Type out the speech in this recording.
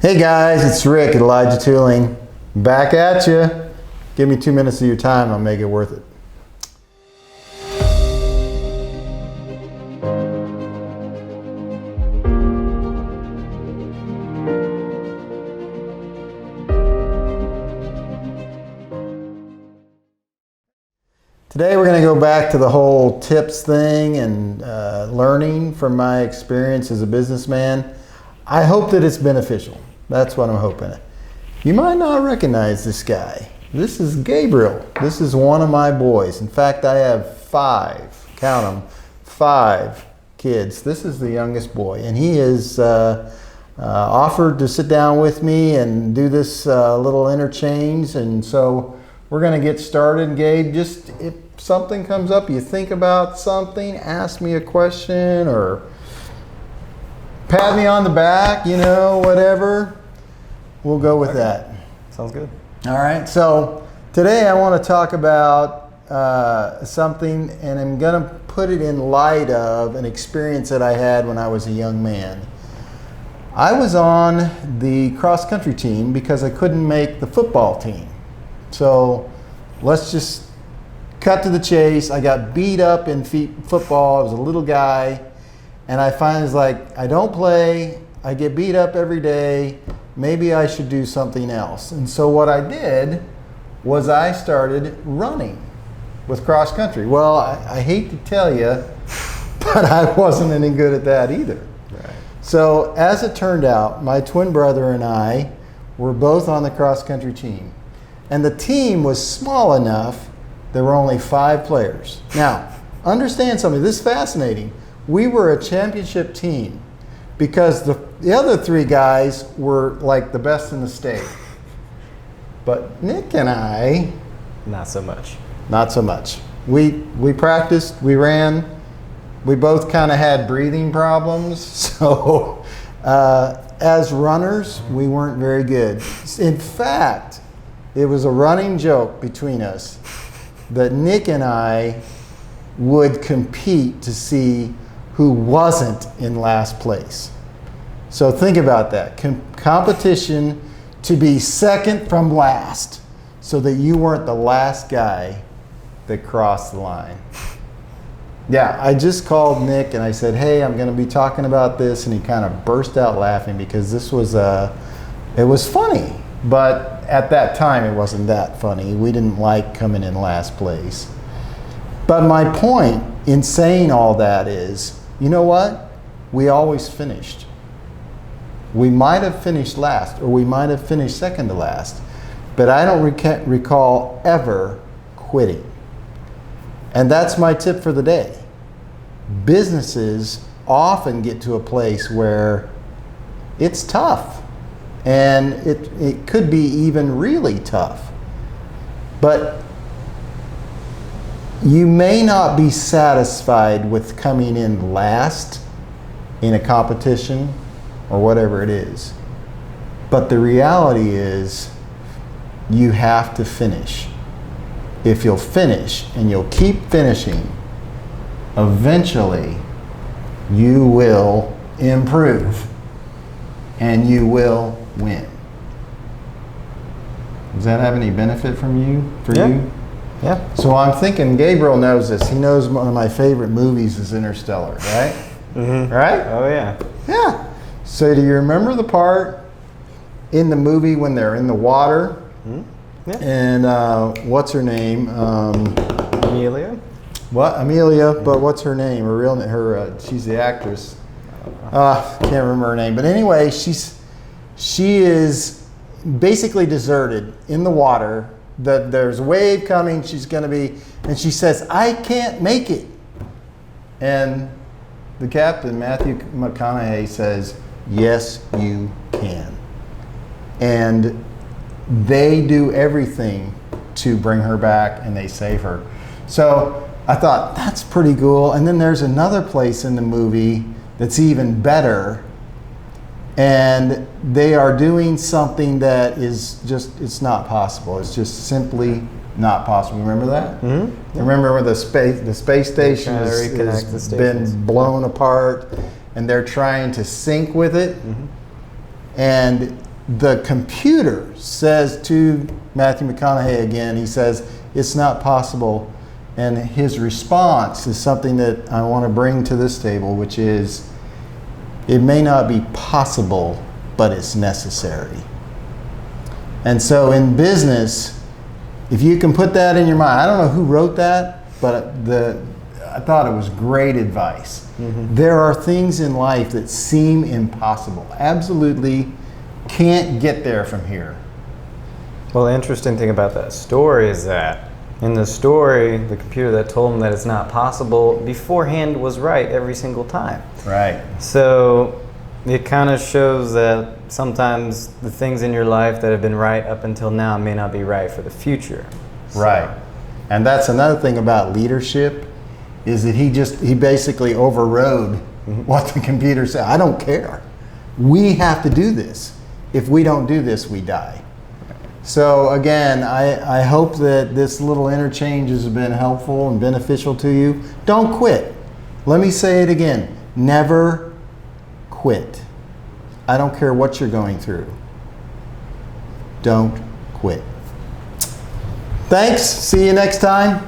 Hey guys, it's Rick at Elijah Tooling. Back at you. Give me 2 minutes of your time, I'll make it worth it. Today we're going to go back to the whole tips thing and learning from my experience as a businessman. I hope that it's beneficial. That's what I'm hoping. You might not recognize this guy. This is Gabriel. This is one of my boys. In fact, I have 5, count them, 5 kids. This is the youngest boy, and he is offered to sit down with me and do this little interchange. And so we're going to get started. Gabe, just if something comes up, you think about something, ask me a question or pat me on the back, you know, whatever. We'll go with that. Sounds good. All right. So today I want to talk about something, and I'm going to put it in light of an experience that I had when I was a young man. I was on the cross-country team because I couldn't make the football team. So let's just cut to the chase. I got beat up in football. I was a little guy. And I finally was like, I don't play. I get beat up every day. Maybe I should do something else. And so what I did was I started running with cross country. Well, I hate to tell you, but I wasn't any good at that either. Right. So as it turned out, my twin brother and I were both on the cross country team. And the team was small enough, there were only 5 players. Now, understand something, this is fascinating. We were a championship team because the other 3 guys were like the best in the state. But Nick and I... Not so much. Not so much. We practiced, we ran, we both kind of had breathing problems. So as runners, we weren't very good. In fact, it was a running joke between us that Nick and I would compete to see who wasn't in last place. So think about that. Competition to be second from last so that you weren't the last guy that crossed the line. Yeah, I just called Nick and I said, hey, I'm going to be talking about this, and he kind of burst out laughing because this was it was funny, but at that time it wasn't that funny. We didn't like coming in last place. But my point in saying all that is, you know what? We always finished. We might have finished last, or we might have finished second to last, but I don't recall ever quitting. And that's my tip for the day. Businesses often get to a place where it's tough, and it could be even really tough. But you may not be satisfied with coming in last in a competition or whatever it is. But the reality is you have to finish. If you'll finish and you'll keep finishing, eventually you will improve and you will win. Does that have any benefit from you? You? Yeah. So I'm thinking Gabriel knows this. He knows one of my favorite movies is Interstellar, right? Mm-hmm. Right? Oh, yeah. Yeah. So do you remember the part in the movie when they're in the water? Mm-hmm. Yeah. And what's her name? Amelia? What? Amelia, but what's her name? Her real name? She's the actress. Can't remember her name. But anyway, she is basically deserted in the water. There's a wave coming, she's going to be, and she says, I can't make it. And the captain, Matthew McConaughey, says, yes, you can. And they do everything to bring her back, and they save her. So I thought, that's pretty cool. And then there's another place in the movie that's even better, and they are doing something that is just, it's not possible. It's just simply not possible. Remember that? Mm-hmm. Remember where the space station has been blown apart and they're trying to sync with it? Mm-hmm. And the computer says to Matthew McConaughey again, he says, it's not possible. And his response is something that I want to bring to this table, which is, it may not be possible, but it's necessary. And so in business, if you can put that in your mind, I don't know who wrote that, but I thought it was great advice. Mm-hmm. There are things in life that seem impossible. Absolutely can't get there from here. Well, the interesting thing about that story is that in the story, the computer that told him that it's not possible beforehand was right every single time. Right. So it kind of shows that sometimes the things in your life that have been right up until now may not be right for the future. Right. And that's another thing about leadership, is that he basically overrode what the computer said. I don't care. We have to do this. If we don't do this, we die. So again, I hope that this little interchange has been helpful and beneficial to you. Don't quit. Let me say it again. Never quit. I don't care what you're going through. Don't quit. Thanks. See you next time.